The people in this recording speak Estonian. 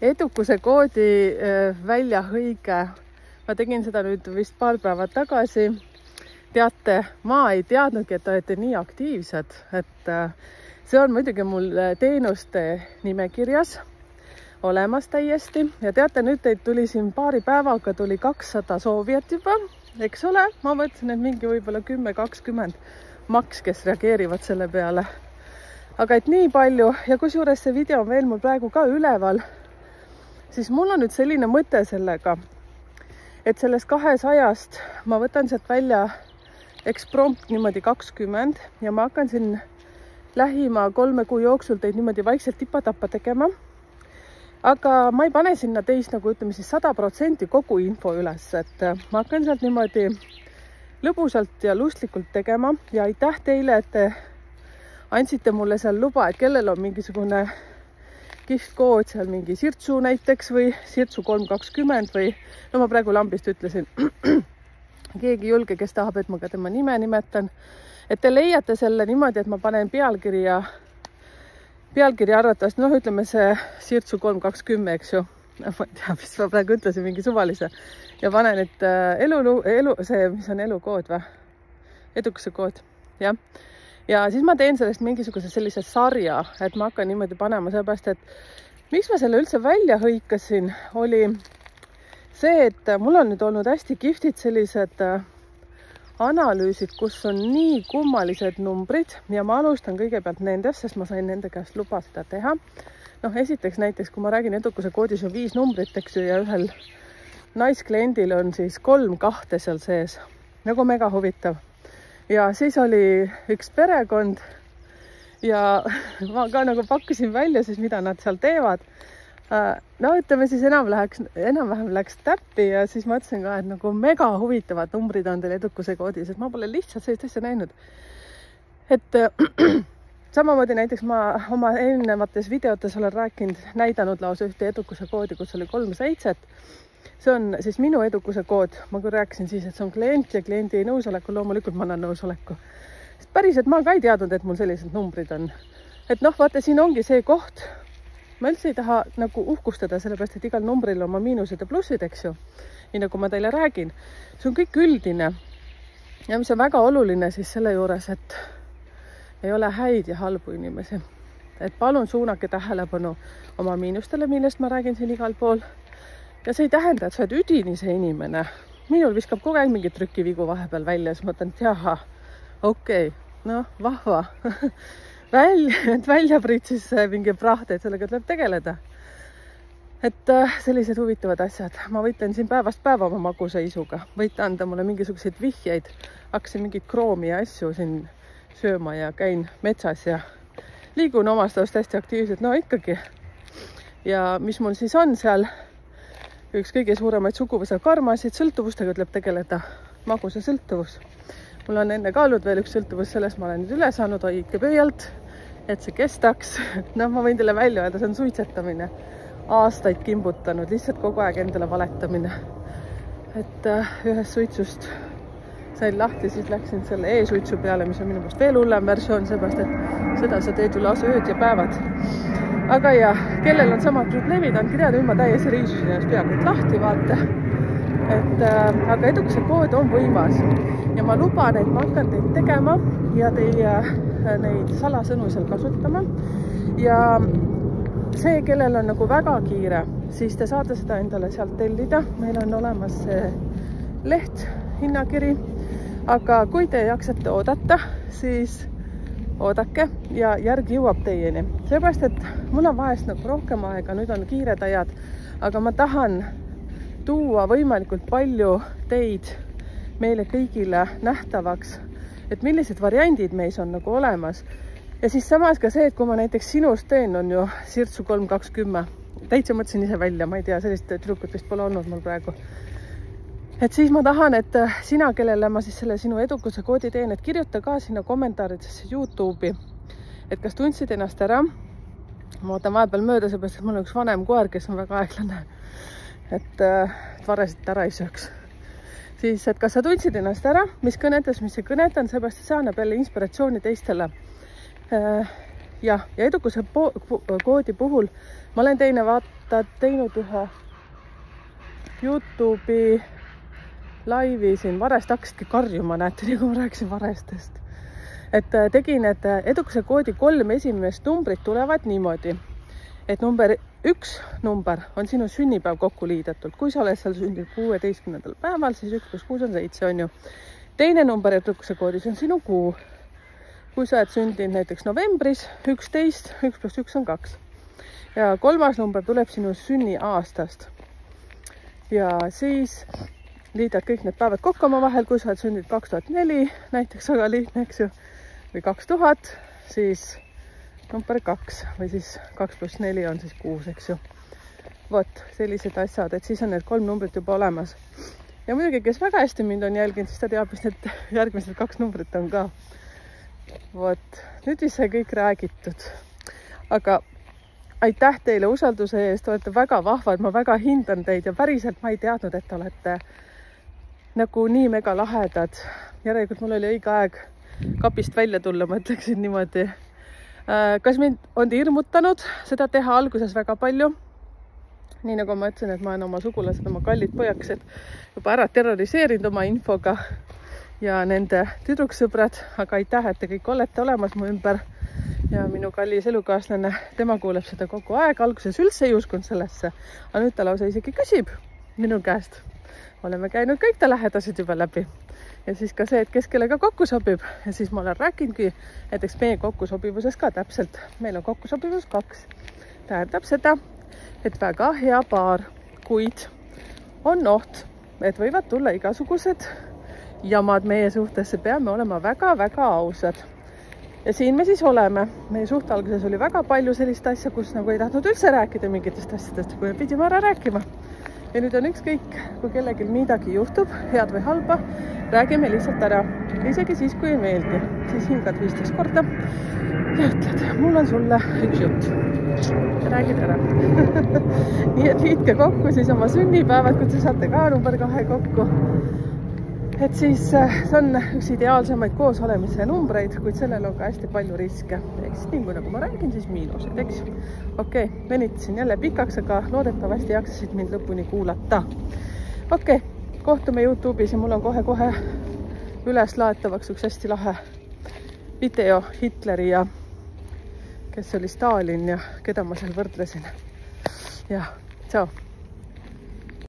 edukuse koodi väljahõige. Ma tegin seda nüüd vist paar päeva tagasi. Teate, ma ei teadnudki, et te olete nii aktiivsed, et see on muidugi mul teenuste nimekirjas olemas täiesti. Ja teate, nüüd teid tuli siin paari päevaga tuli 200 soovijat juba, eks ole? Ma mõtlesin, et mingi võib-olla 10-20 maks, kes reageerivad selle peale. Aga et nii palju ja kusjuures see video on veel mul praegu ka üleval, siis mul on nüüd selline mõte sellega, et sellest 200-st ma võtan sealt välja eksprompt niimoodi 20 ja ma hakkan siin lähima 3 kuu jooksul teid niimoodi vaikselt tipa-tappa tegema. Aga ma ei pane sinna teist nagu ütleme siis 100% kogu info üles, et ma hakkan sealt niimoodi lõbusalt ja lustlikult tegema ja aitäh teile, et te andsite mulle seal luba, et kellel on mingisugune giftkood seal mingi Sirtsu näiteks või Sirtsu 320 või no ma praegu lambist ütlesin keegi julge, kes tahab, et ma ka tema nime nimetan, et te leiate selle niimoodi, et ma panen pealkiri arvatavasti, noh ütleme see Sirtsu 320, eks ju, ma ei tea, mis ma praegu ütlesin, mingi suvalise ja panen, et mis on elukood või? Edukuse kood, jah. Ja siis ma teen sellest mingisuguse sellise sarja, et ma hakkan niimoodi panema seepärast, et miks ma selle üldse välja hõikasin, oli see, et mul on nüüd olnud hästi kihvtid sellised analüüsid, kus on nii kummalised numbrid ja ma alustan kõigepealt nendest, sest ma sain nende käest luba seda teha. Noh, esiteks näiteks, kui ma räägin edukuse koodis on 5 numbrit, eks ju, ja ühel naiskliendil on siis 3 kahte seal sees, nagu mega huvitav. Ja siis oli üks perekond ja ma ka nagu pakkusin välja siis, mida nad seal teevad. No ütleme siis enam-vähem läks täppi ja siis ma ütlesin ka, et nagu mega huvitavad numbrid on teil edukuse koodis, et ma pole lihtsalt sellist asja näinud. Et samamoodi näiteks ma oma eelnevates videotes olen rääkinud, näidanud lausa ühte edukuse koodi, kus oli 3 7. See on siis minu edukuse kood. Ma kui rääkisin siis, et see on klient ja kliendi nõusoleku, loomulikult ma annan nõusoleku. Päriselt ma ka ei teadnud, et mul sellised numbrid on. Et noh, vaata, siin ongi see koht. Ma üldse ei taha nagu uhkustada, sellepärast, et igal numbril oma miinused ja plussid, eks ju. Nii nagu ma teile räägin. See on kõik üldine. Ja mis on väga oluline siis selle juures, et ei ole häid ja halbu inimesi. Et palun suunake tähelepanu oma miinustele, millest ma räägin siin igal pool. Ja see ei tähenda, et sa oled üdini see inimene. Minul viskab kogu aeg mingi trükivigu vahepeal välja, siis mõtlen, et jaha, okei, noh, vahva. välja pritsis mingi praht, et sellega tuleb tegeleda. Et sellised huvitavad asjad. Ma võitan siin päevast päeva oma magusa isuga. Võite anda mulle mingisuguseid vihjeid. Hakkasin mingit kroomi ja asju siin sööma ja käin metsas ja liigun omast hästi aktiivselt. No ikkagi. Ja mis mul siis on seal? Üks kõige suuremaid suguvõsa karmasid sõltuvustega tuleb tegeleda, magusa sõltuvus. Mul on enne kaalud veel üks sõltuvus, sellest ma olen nüüd üle saanud hoike pöialt, et see kestaks. No ma võin teile välja öelda, see on suitsetamine. Aastaid kimbutanud, lihtsalt kogu aeg endale valetamine. Et ühest suitsust sain lahti, siis läksin selle e-suitsu peale, mis on minu poolest veel hullem versioon, seepärast, et seda sa teed ju lausa ööd ja päevad. Aga ja, kellel on samad probleemid, on kirjad ümma täiesti riisusin ennast peaaegu lahti, vaata. Et, aga edukuse kood on võimas ja ma luban, et ma hakkan teid tegema ja teie neid salasõnu seal kasutama. Ja see, kellel on nagu väga kiire, siis te saate seda endale sealt tellida. Meil on olemas see leht, hinnakiri, aga kui te jaksate oodata, siis oodake ja järgi jõuab teieni. Seepärast, et mul on vahest nagu rohkem aega, nüüd on kiired ajad, aga ma tahan tuua võimalikult palju teid meile kõigile nähtavaks, et millised variandid meis on nagu olemas. Ja siis samas ka see, et kui ma näiteks sinust teen, on ju Sirtsu 320. Täitsa mõtlesin ise välja, ma ei tea, sellist trükut vist pole olnud mul praegu. Et siis ma tahan, et sina, kellele ma siis selle sinu edukuse koodi teen, et kirjuta ka sinna kommentaaridesse YouTube'i, et kas tundsid ennast ära. Ma ootan vahepeal mööda, seepärast, et mul on üks vanem koer, kes on väga aeglane, et varesid ära ei sööks. Siis, et kas sa tundsid ennast ära, mis kõnetas, mis see kõnetan, seepärast, et see annab jälle inspiratsiooni teistele. ja edukuse koodi puhul ma olen teinud ühe YouTube'i laivi siin varest, hakkasidki karjuma, näete, nii kui ma rääkisin varestest. Et tegin, et edukuse koodi 3 esimest numbrit tulevad niimoodi, et number 1 number on sinu sünnipäev kokku liidetud. Kui sa oled seal sündinud 16. päeval, siis 1 + 6 on 7, on ju. Teine number edukuse koodis on sinu kuu. Kui sa oled sündinud näiteks novembris 11, 1 + 1 on 2. Ja 3. number tuleb sinu sünniaastast. Ja siis liidad kõik need päevad kokku oma vahel, kui sa oled sündinud 2004, näiteks väga lihtne, eks ju, või 2000, siis number 2 või siis 2 + 4 on siis 6, eks ju. Vot, sellised asjad, et siis on need 3 numbrit juba olemas. Ja muidugi, kes väga hästi mind on jälginud, siis ta teab, mis need järgmised 2 numbrit on ka. Vot, nüüd sai kõik räägitud. Aga aitäh teile usalduse eest, olete väga vahvad, ma väga hindan teid ja päriselt ma ei teadnud, et olete nagu nii mega lahedad. Järelikult mul oli õige aeg kapist välja tulla, ma ütleksin niimoodi. Kas mind on hirmutanud seda teha alguses väga palju? Nii nagu ma ütlesin, et ma olen oma sugulased, oma kallid pojakesed juba ära terroriseerinud oma infoga ja nende tüdruksõbrad, aga aitäh, et te kõik olete olemas mu ümber. Ja minu kallis elukaaslane, tema kuuleb seda kogu aeg, alguses üldse ei uskunud sellesse, aga nüüd ta lausa isegi küsib minu käest. Oleme käinud kõik ta lähedased juba läbi. Ja siis ka see, et kes kellega kokku sobib. Ja siis ma olen rääkinudki, näiteks meie kokkusobivuses ka täpselt. Meil on kokkusobivus 2. Tähendab seda, et väga hea paar, kuid on oht, et võivad tulla igasugused jamad meie suhtesse. Peame olema väga-väga ausad. Ja siin me siis oleme. Meie suht alguses oli väga palju sellist asja, kus nagu ei tahtnud üldse rääkida mingitest asjadest, kui me pidime ära rääkima. Ja nüüd on ükskõik, kui kellelgi midagi juhtub, head või halba, räägime lihtsalt ära. Isegi siis, kui ei meeldi, siis hingad 15 korda ja ütled, mul on sulle üks jutt. Räägid ära. Nii et liitke kokku siis oma sünnipäevad, kui te saate ka number 2 kokku. Et siis see on üks ideaalsemaid koosolemise numbreid, kuid sellel on ka hästi palju riske. Eks nii kui nagu ma räägin, siis miinused, eks. Okei, venitasin jälle pikaks, aga loodetavasti jaksasid mind lõpuni kuulata. Okei, kohtume YouTube'is ja mul on kohe üles laetavaks üks hästi lahe video Hitleri ja kes oli Stalin ja keda ma seal võrdlesin. Ja, tšau!